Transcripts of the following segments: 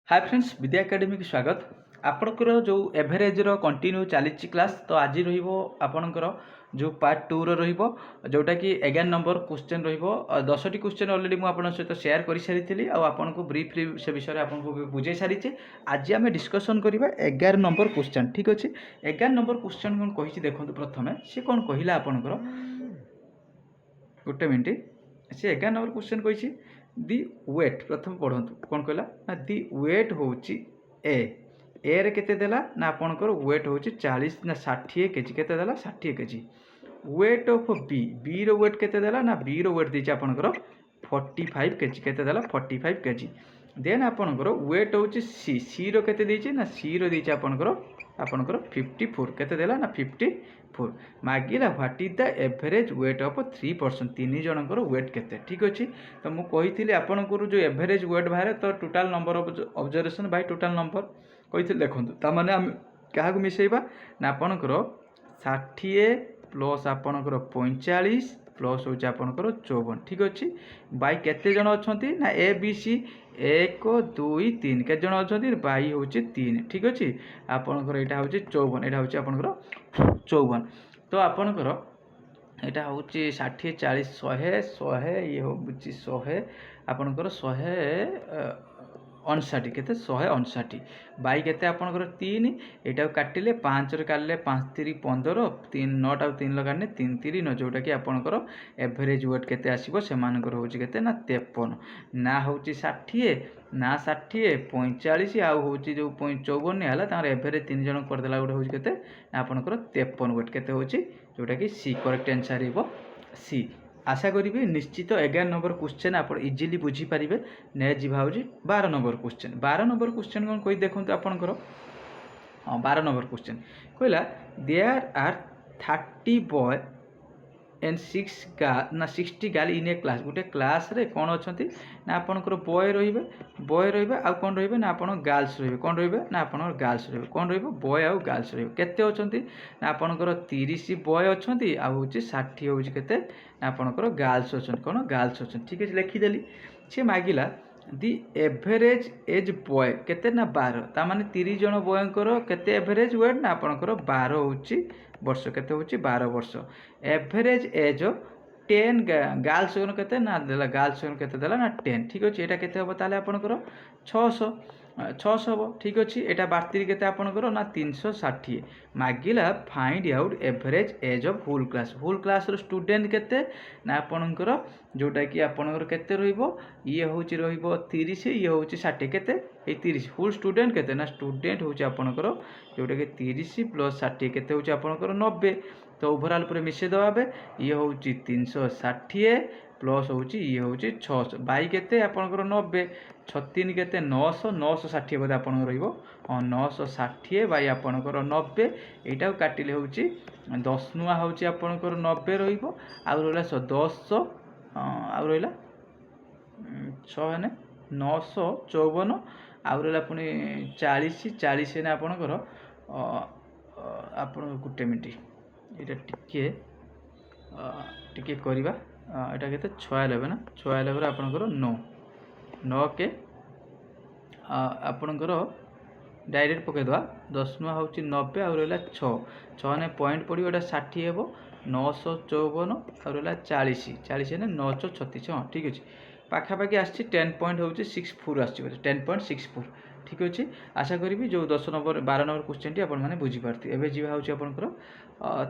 Hi friends विद्या academy की स्वागत। आपणकर जो एवरेज कंटिन्यू चली क्लास तो आज रपणकर जो पार्ट 2 रोटा कि 11 नंबर क्वेश्चन रो 10टी क्वेश्चन ऑलरेडी मुझे सहित शेयर कर सारी आपन को ब्रीफली से विषय आपको बुझे सारी। आज आम डिस्कसन करवा 11 नंबर क्वेश्चन। ठीक अच्छे 11 नंबर क्वेश्चन कौन कही देखो प्रथम सी कौन कहला आपणकर गोटे मिनिट सी 11 नंबर क्वेश्चन कही दि वेट प्रथम पढ़ु कौन कहला ना दि वेट हूँ ए रे केते देला ना आपणकर वेट हूँ 40 ना 60 केजी केते देला 60 KG. Weight of B B रो वेट केते देला ना बी रो वेट देछि आपणकर 45 केजी केते देला 45 केजी। देन आपणकर वेट हूँ सी सी रो केते देछि ना सी रो देछि आपणकर 54 केते देला ना 54 मागिला what is the average weight of 3% तीन जनकर वेट केते। ठीक अच्छे तो मुझे कही आपंकर जो एवरेज वेट बाहर तो total number of observation bye total number कही देखो ताने आम क्या मिसेबा ना आपणकर 60 प्लस आपणकर 45 प्लस हूँ आपणकर 54। ठीक अच्छे बाई केते जन अच्छा ना ए बी सी 1 2 3 केते जन अच्छा बाई हूँ 3। ठीक अच्छे आपणकर यहाँ हूँ 54 यहाँ हूँ आपणकर 54 तो आपणकर यहाँ हूँ 60 40 100 100 ये हूँ 100 आपणकर 159 केते 159 बाई केते आपणकर 3 यहाँ काटिले 5 रे काटिले 5 3 15 3 9 आउ 3 लगाने 3 3 9 जोटा कि आपणकर एवरेज वेट केते आसीबो से मानकर हूँ केते ना 53 ना हूँ 60 ना 60 45 आउ हूँ जो 54 है तार एवरेज 3 जन करदेला गोटे हूँ केते आपणकर 53 वेट केते हूँ जोटा कि सी करेक्ट आंसर हो सी। आशा करी निश्चित 11 नंबर क्वेश्चन आप इजिली बुझीपारे। नेक्स्ट जी हूँ 12 नंबर क्वेश्चन 12 नंबर क्वेश्चन कौन कही देखो आपंकर हाँ 12 नंबर क्वेश्चन कहला there are 30 boy and 60 girl in a class गोटे क्लास रे कौन अच्छा ना आपंकर बॉय रे आउ कौन रे ना आप गर्ल्स रे कौन रे ना आप गर्ल्स रे कौन बॉय आउ गर्ल्स केते अच्छा ना आपंकर 30 बॉय अच्छा आउ 60 हूँ केते आपंकर गर्ल्स अच्छा कौन गर्ल्स अच्छा। ठीक है लिखिदेली सी मागिला दि एवरेज एज बॉय केते ना 12 तामाने 30 जन बॉयंकर केते एवरेज वेट ना आपंकर 12 हूँ वर्ष केते हूँ 12 वर्ष। एवरेज एज 10 गर्ल्स केते ना देला गर्ल्स केते देला ना 10। ठीक अच्छे यहाँ केते हम ताले आपंकर 600 हम। ठीक अच्छे यहाँ 32 केते आपंकर ना 360 मागिला find out average age of whole class रो स्टूडेंट केते ना आपंकर जोटा कि आपंकर केते रहिबो ये हूँ रहिबो 30 ये हूँ 60 केते ये 30 होल स्टूडेंट केते ना स्टूडेंट हूँ आपंकर जोटा कि 30 प्लस 60 केते हूँ आपंकर 90 तो ओभरऑल पूरे मिसे दबा ये हूँ 360 प्लस हूँ ये हूँ 600 बाई केते आपंकर 90 36 केते 900 960 बोधे आपंकर रहिबो हाँ 960 बाई आपंकर 90 यहाँ काटिले हूँ 10 नुआ हूँ आपंकर 90 रहिबो आउ रहा 10 आउ रहा 6 954 आउ रहा पुणी 40 40 ने आपंकर आप गोटे मिनट यहाँ टिके करवा यहाँ के 96 ना 96 आपंकर 9 9 के आपंकर डायरेक्ट पकईदे 10 नुआ हूँ 90 आउ रहा 6 ने पॉइंट पड़ो यहाँ 60 हे 954 आउ रहा 40 40 ने 936 हाँ ठीक अच्छे पाखापाखि आसी 10.64 आस 10.64। ठीक अच्छे आशा करी जो 10 नंबर 12 नंबर क्वेश्चन टी आपने बुझीपारे। एवं जी हूँ आपंकर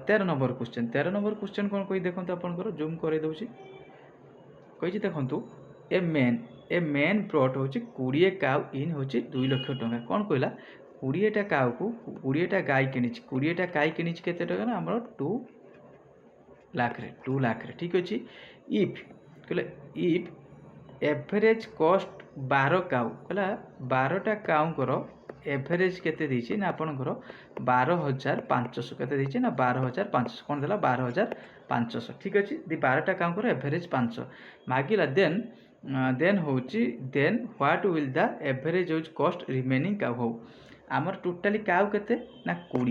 13 नंबर क्वेश्चन 13 नंबर क्वेश्चन कौन कही देखो आपंकर जूम कर दूसरी कही देखूँ ए मेन ब्रॉट हूँ 20 काउ इन हूँ 2 लाख टଙ୍କା कौन कहला 20टा काउ को 20टा गाय कि 20टा गाय कि के ना आम 2 लाख रे। ठीक अच्छे इफ कहले इफ एवरेज कॉस्ट 12 काउ कहला 12टा काउंकर एवरेज केते देछि ना आपनकर 12500 केते देछि ना 12500 कोन देला 12500। ठीक अछि दि 12टा काउंकर एवरेज 500 मागिला देन होछि then what will the average use cost remaining cow हो आमर टोटाली काउ केते ना 20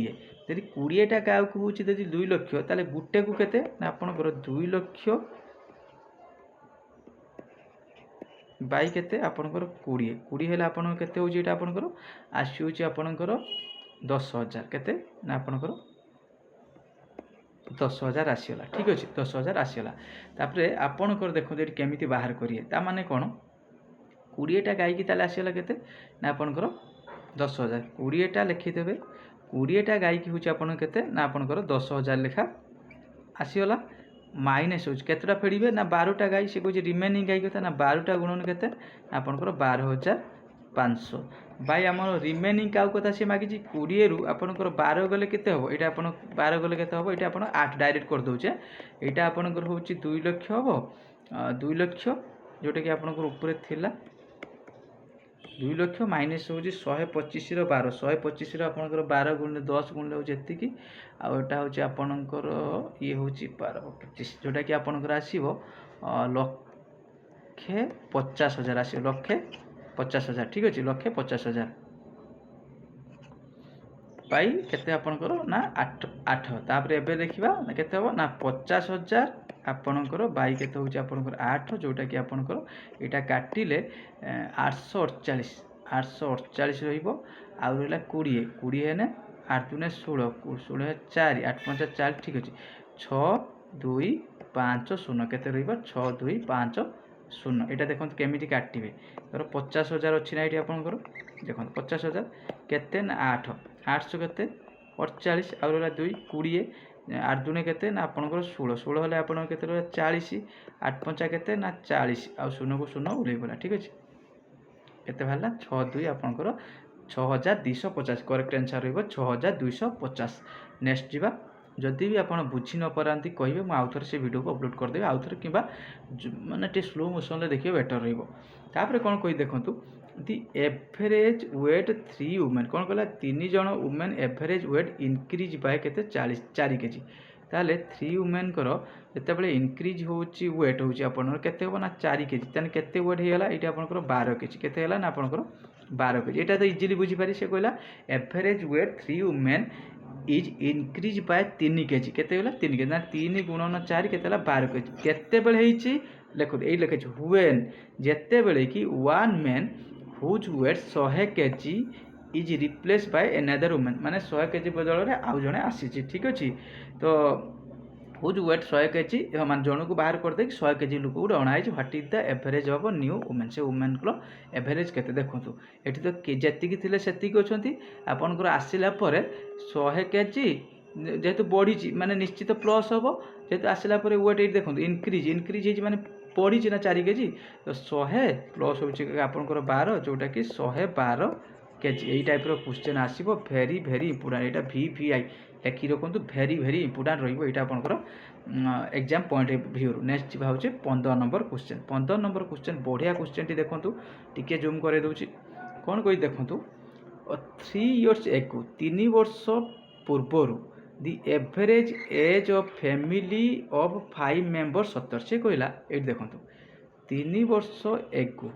यदि 20टा काउ को होछि यदि 2 लाख ताले गुटे को केते ना आपनकर 2 लाख बाई केते आपणकर 20 20 हेले आपण केते होउची एटा आपणकर आसी होउची आपणकर 10,000 केते ना आपणकर 10,000 आसीगला। ठीक अच्छे 10,000 आसीगला। तापरे आपणकर देखो ये केमिति बाहर करिए ता माने कोन 20टा गाई की ताले आसीगला केते ना आपणकर 10,000 20टा लिखिदेबे 20टा गाई की होउची आपण केते ना आपणकर 10,000 लेखा आसीगला माइनस होउची केतटा फेडिबे ना 12टा गाई से कहूँ रिमेनिंग गाई कथा ना 12टा गुणन केते आपणकर 12,500 बाई आमर रिमेनिंग काउ कथा से मागी 20 रु आपणकर 12 गले केते हबो एटा आपण 12 गले केते हबो एटा आपण 8 डायरेक्ट कर दोचे एटा आपणकर होउची 2 लाख हबो 2 लाख जोटा कि आपणकर ऊपर थिला 2 लाख माइनस होउची 125 रो 12 125 रो आपणकर 12 गुणले 10 गुणले होउची एतिकी आ एटा होउची आपणकर ये होउची 12 25 जोटा कि आपणकर आसीबो लक्षे 50,000 आसीबो लक्षे 50,000 ठीक अछि लक्षे 50,000 पाई केते आपणकर ना 8 8 तापरे एबे देखिबा ना केते हो ना 50,000 आपणकर बाई केते होउची आपणकर 8 जोटा कि आपणकर एटा काटिले 848 848 रहिबो आ रहला 20 20 हेने 8 दुने 16 16 4 8 5 4 ठीक अछि 6 2 5 0 केते रहिबो 6 2 5 0 एटा देखंत केमिति काटिबे तर 50,000 अछि ना एटी आपणकर देखंत 50,000 केते ना 8 800 केते 48 आ रहला 2 20 8 दुने केते ना आपणकर 16 16 हले आपण केते रहला 40 8 5 केते ना 40 आ 0 को 0 उलै बोला ठीक अछि केते भाला 6 2 आपणकर 6250 करेक्ट आंसर रहइबो 6250 नेक्स्ट जीवा जदि भी आपण बुझी न पारंती कहिबे म आउथर से वीडियो को अपलोड कर देबे आउथर किबा माने टे स्लो मोशन ले देखिबे बेटर रहइबो तापरे कोन कहि देखंतु दी एवरेज वेट 3 वुमेन कोन कहला 3 जण women average weight increase by केते 40 4 केजी ताले 3 वुमेन करो जते बेले इंक्रीज होउची वेट होउची आपनर केते हो ना 4 केजी तने केते वेट हेला एटा आपनकर 12 केजी केते हेला ना आपनकर 12 केजी एटा तो इजीली बुझी पारी से कहला average weight 3 women is increase by 3 KG केते होला 3 केजी ना 3 गुणन 4 केते होला 12 केजी केते बेले हेची लेखो एई लेखे छ व्हेन जेते बेले कि one man whose weight 100 KG is replaced by another women माने 100 केजी बदल रे आउ जणे आसी छी ठीक अछि तो हुज वेट 100 केजी मान जण को बाहर कर दे 100 केजी लोक गुड अणाई छ what is the average of new women से वुमेन को एवरेज केते देखंतु एठी तो जेति की थिले सेति की अछंती आपन को आसीला परे 100 केजी जेतु बढ़ी छी माने निश्चित प्लस होबो जेतु आसीला परे वेट एठी देखंतु इंक्रीज हे माने बढ़ी छी ना 4 केजी तो 100 प्लस होची आपन को 12 जोटा कि 112 केजी एई टाइप रो क्वेश्चन आसीबो वेरी वेरी इंपोर्टेंट एटा VVI लेखि रखंतु वेरी वेरी इंपोर्टेंट रहिबो एटा आपनकर एग्जाम पॉइंट व्यू नेक्स्ट जीवा होचे 15 नंबर क्वेश्चन बढ़िया क्वेश्चन टी देखंतु टिके जूम करे दोची कोन कोइ देखंतु 3 इयर्स एको 3 वर्ष पूर्वरु the average age of family of 5 members 70 से कहला एट देखंतु 3 वर्ष एको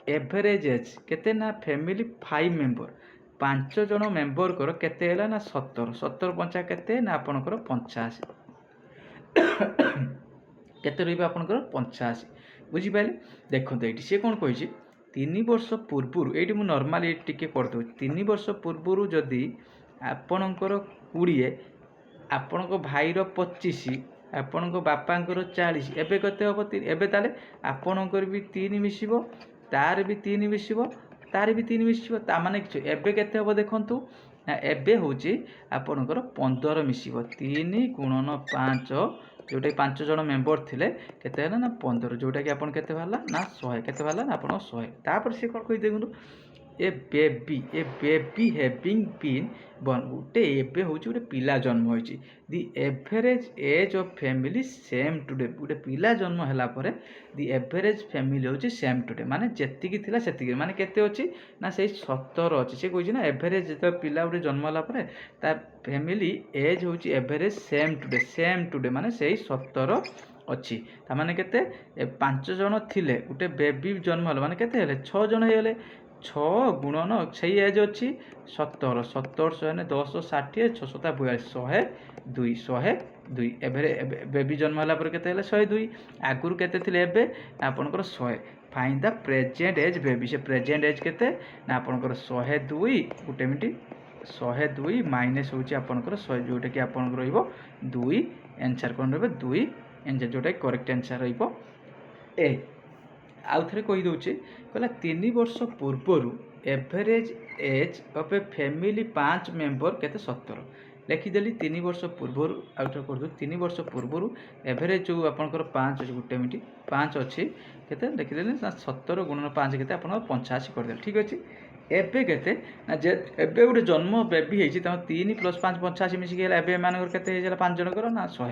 एवरेज एज केते ना फैमिली 5 मेंबर 5 जण मेंबर कर केते हैला ना 70 70 पंचा केते ना आपनकर 85 केते रहबे आपनकर 85 बुझी पाइले देखंतु एठी से कोन कहि छी 3 वर्ष पूर्वरु एठी मु नॉर्मली टिके कर दउ 3 वर्ष पूर्वरु जदी आपनकर 20 आपनको भाई रो 25 आपनको बापांकर 40 एबे कते हबो एबे ताले आपनकर भी 3 मिसिबो तार भी 3 मिसिबो तार भी 3 मिसिबो ता माने कि एबे केते हबो देखंतु ना एबे होची आपनकर 15 मिसिबो 3 गुणन 5 जोटा 5 जण मेंबर थिले केते हला ना 15 जोटा कि आपन केते भाला ना 100 केते भाला ना आपन 100 तापर से कोन कहि देखंतु ए बेबी हैविंग बीन बन उटे एबे होची उटे पिला जन्म होची the average age of family same today उटे पिला जन्म हला परे दी एवरेज फैमिली होची सेम टुडे माने जेति की थिला सेति की माने केते होची ना सेई 70 होची से कोइची ना एवरेज जेते पिला उटे जन्म हला परे ता फैमिली एज होची एवरेज सेम टुडे माने सेई 70 अच्छी ता माने केते 5 जण थिले उटे बेबी जन्म हला माने केते हेले 6 जण हेले 6 गुणन सही एज अच्छी 70 70 100 10 60 6 7 42 100 2 एभरे बेबी जन्म हला पर केते हेले 102 आगुर केते थिले एबे आपनकर 100 find the present age baby से प्रेजेंट एज केते ना आपनकर 102 गोटे मिनिट 102 माइनस होची आपनकर 100 जोटा कि आपनकर रहइबो 2 आंसर कोन रहबे 2 आंसर जोटा करेक्ट आंसर रहइबो ए आउ थे कही दूचे कहला 3 वर्ष पूर्वर average age of a family 5 member केते 70 लिखिदेली 3 वर्ष पूर्वर आउट कर 3 वर्ष पूर्वर एवरेज जो आपनकर 5 गोटे मिनिट 5 अच्छी केते लिखिदेली 70 गुणन 5 केते आपन 85 कर देल ठीक अछि एबे केते ना जे एबे गोटे जन्म बेबी हेछि त 3 + 5 85 मिसी गेला एबे मानकर केते हेला 5 जन कर ना 100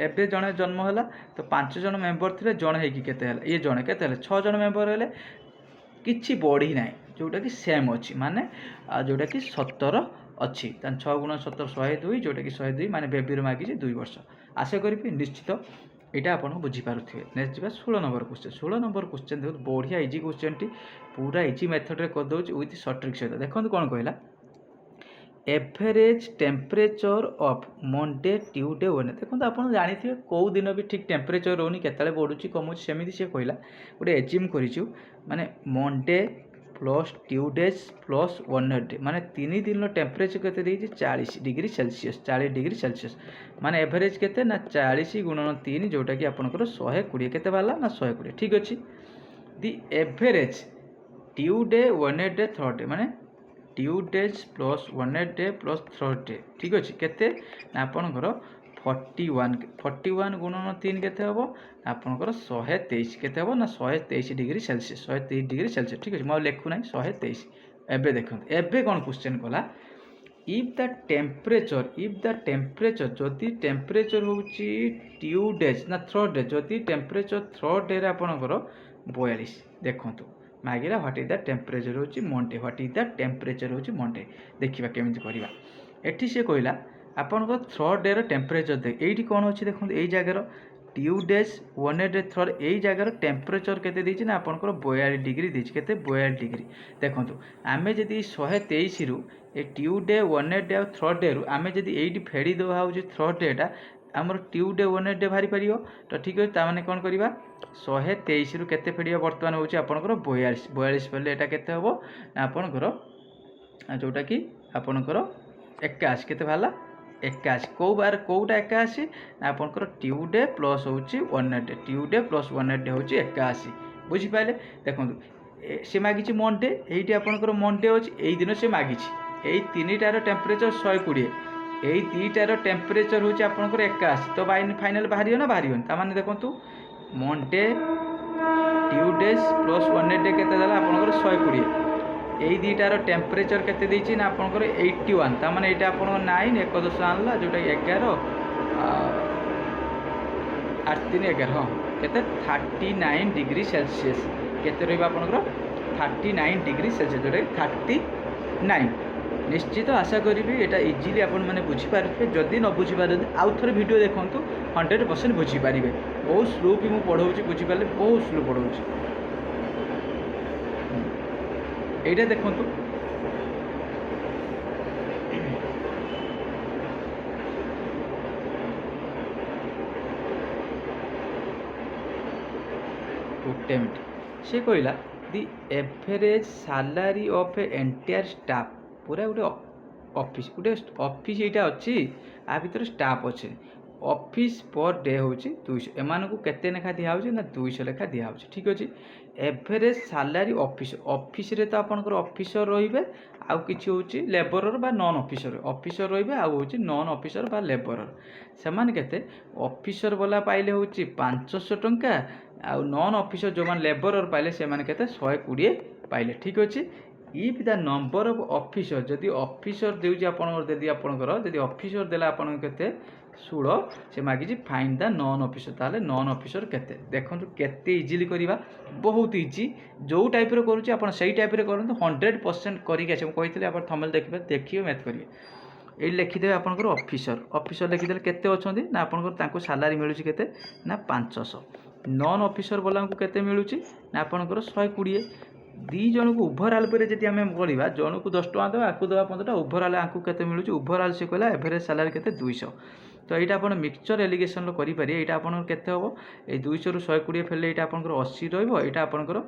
एबे जने जन्म होला तो 5 जन मेंबर थिले जण हेकि केते हला ये जणे केते हला 6 जन मेंबर हेले किछि बॉडी नाही जोटा कि सेम अछि माने जोटा कि 70 अच्छी 6 गुण 70 102 जोटा कि 102 माने बेबी रो मागी 2 वर्ष आशा करी निश्चित यहाँ आपन बुझीपारे नेक्स्ट जा 16 नंबर क्वेश्चन 16 नंबर क्वेश्चन देखो बढ़िया इजी क्वेश्चन टी पूरा इजी मेथड रे कर दउछ विथ शॉर्ट ट्रिक सहित देखो कौन कहला average temperature of Monday Tuesday Wednesday देखो आप जानी कौ दिन भी ठीक टेम्परेचर रोनी केतले बढ़ुची कमुची सेमती से कहला गोटे एजिम करिछु माने Monday plus Tuesdays plus Wednesday माने 3 दिन टेम्परेचर केते देइछि 40 डिग्री सेल्सियस 40 डिग्री सेल्सियस माने एवरेज केते ना 40 गुणन 3 जोटा कि आपनकर 120 केते बाला ना 120 ठीक अछि the average Tuesday Wednesday Thursday माने Tuesdays plus Wednesday plus Thursday ठीक अछि केते ना आपनकर 41 गुणन 3 केते हबो आपनकर 123 केते हबो ना 123 डिग्री सेल्सियस 123 डिग्री सेल्सियस ठीक अछि म लेखु नै 123 एबे देखंत एबे कोन क्वेश्चन कला इफ द टेम्परेचर जदि टेम्परेचर होउची ट्यूसडेज ना थर्सडे जदि टेम्परेचर थर्सडे रे आपनकर 42 देखंतु मागिरा व्हाट इज द टेम्परेचर होची Monday what is the temperature होची मंडे देखिबा केमिति करिबा एठी से कहला आपनको थर्सडे रो टेम्परेचर दे एठी कोन होची देखंतु एई जगह रो ट्यूसडेज वेडनेसडे थर्ड एई जगह रो टेम्परेचर केते देछि ना आपनकर 42 डिग्री देछि केते 42 डिग्री देखंतु आमे जदि 123 रु ए ट्यूसडे वेडनेसडे और थर्सडे रु आमे जदि एठी फेडी दो हाउची थर्सडे टा आमर ट्यूसडे वेडनेसडे भारी परियो तो ठीक अछि ता माने कोन करिबा 123 रु केते फेडिया वर्तमान होची आपनकर 42 पले एटा केते हबो ना आपनकर जोटा कि आपनकर 81 केते भाला 81 को बार कोटा 81 ना आपनकर ट्यूसडे प्लस होची वेडनेसडे ट्यूसडे प्लस वेडनेसडे होची 81 बुझी पाइले देखंतु से मागिची मंडे एठी आपनकर मंडे होची एई दिन से मागिची एई तीनटार टेम्परेचर 120 एई दुईटार टेम्परेचर होची आपनकर 81 तो फाइनल बाहरियो ना बाहरियो ता माने देखंतु मंडे ट्यूसडेज प्लस वेडनेसडे केते देला आपनकर 120 एई दुईटार टेम्परेचर केते देछि ना आपनकर 81 ता माने एटा आपन 9 1 दश आनला जोटा 11 8 3 11 हां केते 39 डिग्री सेल्सियस केते रहबा आपनकर 39 डिग्री सेल्सियस जोटा 39 निश्चित आशा करी एटा इजिली आपण माने बुझी पारे जदि न बुझी पारे आउ थरे वीडियो देखंतु 100% बुझी पारिबे बहुत स्लो भी मु पढौची बुझी पाले बहुत स्लो पढौची एटा देखंतु गोटे मिनट से कहला the average salary of A entire staff पूरा गोटे ऑफिस यहाँ अच्छी आ भर स्टाफ अच्छे ऑफिस पर डे हूँ 200 एम को केते लेखा दिखाई ना 200 लेखा दिखाई ठीक अच्छे एवरेज सैलरी ऑफिस रे तो आपनकर ऑफिसर रे आउ किछि होची लेबरर बा नॉन ऑफिसर रे आउ होची नॉन ऑफिसर बा लेबरर से माने केते ऑफिसर वाला पाइले होची 500 टंका आउ नॉन ऑफिसर जो मान लेबरर पाइले से माने केते 120 पाइले ठीक अच्छे if the number of officer जदि ऑफिसर देउची आपनकर जदि आपनकर जदि ऑफिसर देला आपन केते 16 से मागिची फाइंड द नॉन ऑफिसर ताले नॉन ऑफिसर केते देखंतु केते इजीली करिबा बहुत इजी जो टाइप रे करूची आपन सही टाइप रे करंतु 100% करिक आछे कहितले आपन थंबनेल देखिबे मैथ करिवे ए लिखि देबे आपनकर ऑफिसर लिखि देले केते अछंती ना आपनकर तांको सैलरी मिलुची केते ना 500 नॉन ऑफिसर वाला को केते मिलुची ना आपनकर 120 दी जन को ओभरऑल पे जदि आम गणा जन को 10 टका देवा आपको देवा 15 ओभरऑल आपको केते मिलुची ओभरऑल से कहला एवरेज सैलरी केते 200 तो यहाँ आप मिक्सचर एलिगेसन करेंगे यहाँ आप केते हम ये 200 ରୁ 120 फेले यहाँ आप 80 रहा आपंकर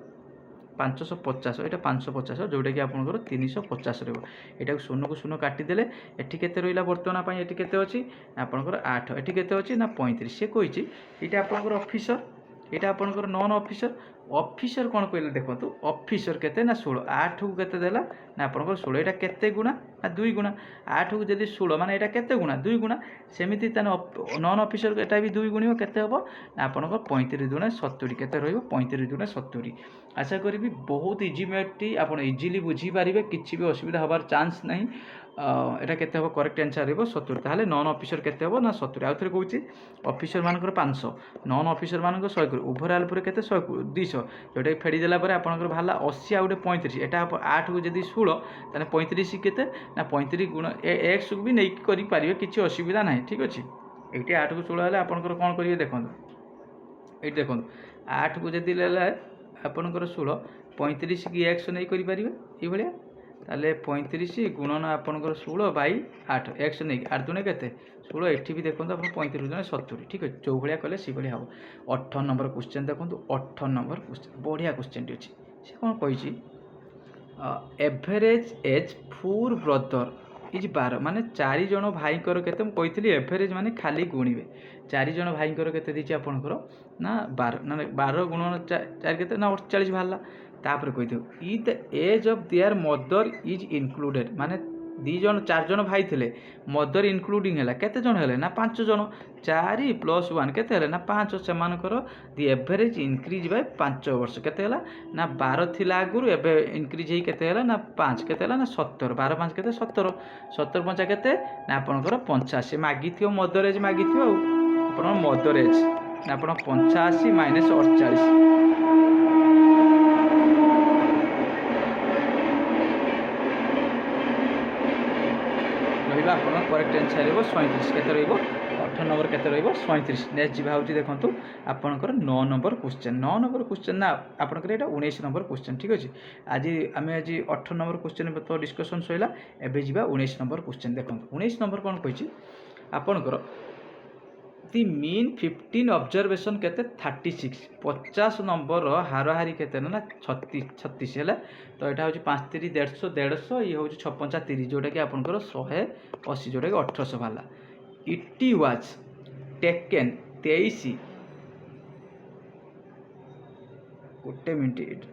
550 यहाँ 550 जोटा कि आपंकर 350 रहा 0 को 0 काटिदेले एटी केते रहा बर्तमान ये केते अच्छी आपंकर 8 एटी केते अच्छी ना 35 सी कही ये आपंकर ऑफिसर यहाँ आपंकर नॉन ऑफिसर ऑफिसर कौन कहले देखो ऑफिसर केते ना 16 8 को केते देला ना आपंकर 16 यहाँ केते गुणा ना 2 गुणा 8 को जब 16 माने यहाँ केते गुणा 2 गुणा सेमती नॉन ऑफिसर यहाँ भी 2 गुणिव केते हम ना आपंकर 35 दुणे 70 केते रहिबो 35 दुणे 70 आशा करी बहुत इजी मैथटी आप इजिली बुझीपारे किसी भी असुविधा हबार चान्स नहीं यहाँ केते हम करेक्ट आंसर रहिबो 70 ताहले नॉन ऑफिसर केते हम ना 70 आउ थे कहूँ ऑफिसर मानकर 500 नॉन ऑफिसर मानकर 100 ओभरऑल पर केते 100 200 जोटा फेड़ी देला पर आपनकर भाला 80 आउ 35 एटा 8 को जदी 16 ताने 35 केते ना 35 गुण x को भी नहीं करि पारिबे किछि असुविधा नाही ठीक अछि एटी 8 को 16 हले आपनकर कोन करिवे देखंतु एटी देखंतु 8 को जदी लेला आपनकर 16 35 की x नहीं करि पारिबे ए भलिया ताले 35 गुणन आपनकर 16 बाई 8 x नहीं 8 दुने केते 16 एठी भी देखंतु आपन 35 दुने 70 ठीक अछि जो भलिया कले सी भलिया हो 18 नंबर क्वेश्चन देखंतु 18 नंबर क्वेश्चन बढ़िया क्वेश्चन अछि से कोन कहिछि एवरेज एज 4 ब्रदर इज 12 माने 4 जण भाई कर केते हम कहितली एवरेज माने खाली गुणिबे 4 जण भाई कर केते दिछि आपनकर ना 12 ना 12 गुणन 4 केते ना 48 भाला तापर कहि दियो ई the age of their mother is included माने 2 जण 4 जण भाई थिले मदर इंक्लूडिंग हैला केते जण हैले ना 5 जण 4 + 1 केते हैले ना 5 सेमानकर द एवरेज इंक्रीज बाय 5 वर्ष केते हैला ना 12 थिला आगुरु एबे इंक्रीज हे केते हैला ना 5 केते हैला ना 70 12 5 केते 70 70 5 केते ना आपनकर 85 मागी थियो मदर एज मागी थियो आपन मदर एज ना आपन 85 - 48 आप करेक्ट आंसर रही 37 के 18 नंबर के 37 नेक्स्ट जी हूँ देखो आपंकर 9 नंबर क्वेश्चन 9 नंबर क्वेश्चन ना आपंकर यहाँ 19 नंबर क्वेश्चन ठीक अच्छे आज आम आज 18 नंबर क्वेश्चन तो डिस्कसन सैला एवं जी 19 नंबर क्वेश्चन देखो 19 नंबर कौन कही आपंकर दी मीन 15 ऑब्जर्वेशन केते 36 50 नंबर हाराहारी केते ना 36 है तो यहाँ हूँ 5 3 150 150 ये हूँ 6 5 30 जोटा कि आपंकर 180 जोटा कि 1800 भाला इट वाज टेकन 23 गोटे मिनट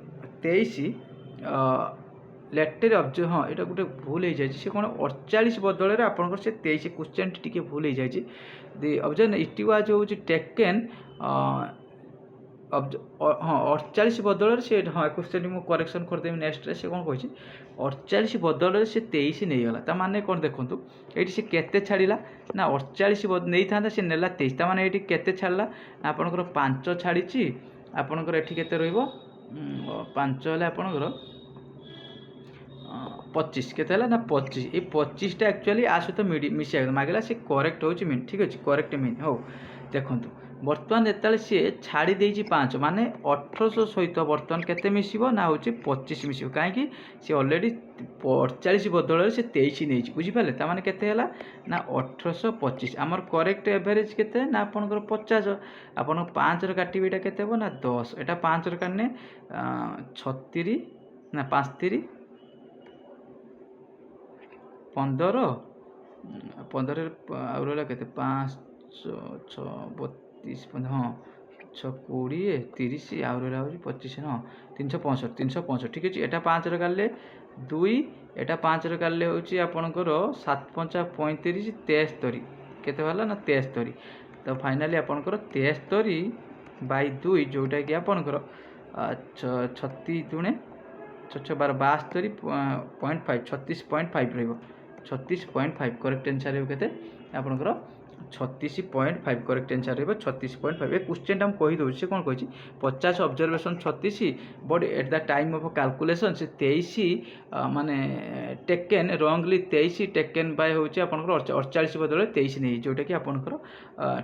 23 लेटर ऑब्जर्व हाँ यहाँ गोटे भूल हो जाए कौन 48 बदल आपंकर से 23 क्वेश्चन टी भूल हो जाए दि ऑब्जर्व इट वाज हूँ टेकन हाँ 48 बदल से हाँ क्वेश्चन मुझे करेक्शन करदेवी नेक्स्ट से कौन कही 48 बदल से 23 नहीं गला ता माने कौन देखूँ ये से केते छाड़ा ना 48 नहीं था से नेला 23 ता माने ये केते छाड़ा आपंकर 5 छाड़ी आपंकर ये केते रहिबो 5 है आपंकर 25 केते है ना 25 ये 25टा एक्चुअली आ सहित मिसा मागला से करेक्ट हो मीन ठीक अच्छे करेक्ट मीन हो देखूँ बर्तमान जो सी छाड़ी देती 5 माने 1800 सहित बर्तमान केते मिसिबो ना हूँ 25 मिसिबो कहीं सी ऑलरेडी 48 बदल से 23 नहीं बुझिपारे ताने केते है ना 1825 आमर करेक्ट एवरेज केते ना आपनकर 50 आपन 5 रे काटिबे एटा केते हो ना 10 एटा 5 रे काटने 36 ना 5 3 15 15 आउरला केते 5 6 32 हाँ 6 20 30 आउर 25 हाँ 365 ठीक अच्छे यहाँ 5 रे काले 2 यहाँ 5 रे काले हूँ आपंकर 7 5 35 73 केते वाला ना 73 तो फाइनाली आपंकर 73 बाई 2 जोटा कि आपंकर 36 दुणे 6 12 72.5 36.5 रही 36.5 करेक्ट आंसर रही आपंकर 36.5 करेक्ट आंसर रही 36.5 ये क्वेश्चन हम कहीदे से कौन कही 50 observation 36 but at the time of calculation से 23 माने टेकन रंगली 23 टेकन बाय हूँ आपंकर 48 बदल 23 नहीं जोटा कि आपंकर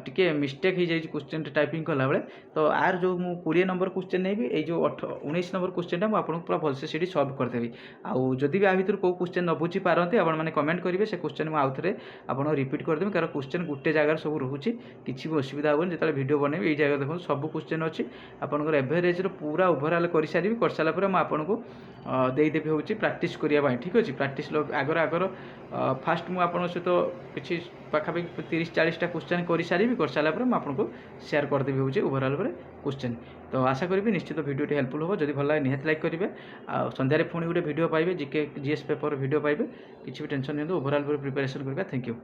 टिके मिस्टेक हो जाए क्वेश्चन टाइपिंग कला बेले तो आर जो मु 20 नंबर क्वेश्चन नहीं ये जो 19 नंबर क्वेश्चन आपको पूरा भलसे से सल्व करदेवी आउ जदि भी आ भर कौ क्वेश्चन न बुझी पारती आपने कमेंट करेंगे से क्वेश्चन मुझे आउ थे आप रिपीट करदेवी कारण क्वेश्चन गोटे गोटे जगार सब रोचे किसी भी असुविधा हेनी जो वीडियो बनैबी ये जगह देखो सब क्वेश्चन अच्छी आपंकर एवरेज पूरा ओभरऑल कर सारी कर सारापर मुझे देदेवी हूँ प्राक्ट करने ठीक अच्छे प्राक्ट आगर आगर फास्ट मुझे सहित किसी पाखापाखि 30-40टा क्वेश्चन कर सारी कर सारापर मुझे सेयार करदेवी हूँ ओभरऑल क्वेश्चन। तो आशा करी निश्चित वीडियो हेल्पफुल हो जब भल लगे निहाती लाइक करेंगे सन्धारे पुणी गोटे वीडियो पाइबे जीके जीएस पेपर वीडियो पाइबे किसी भी टेंशन नहीं ओभरऑल प्रिपरेशन करवा। Thank you.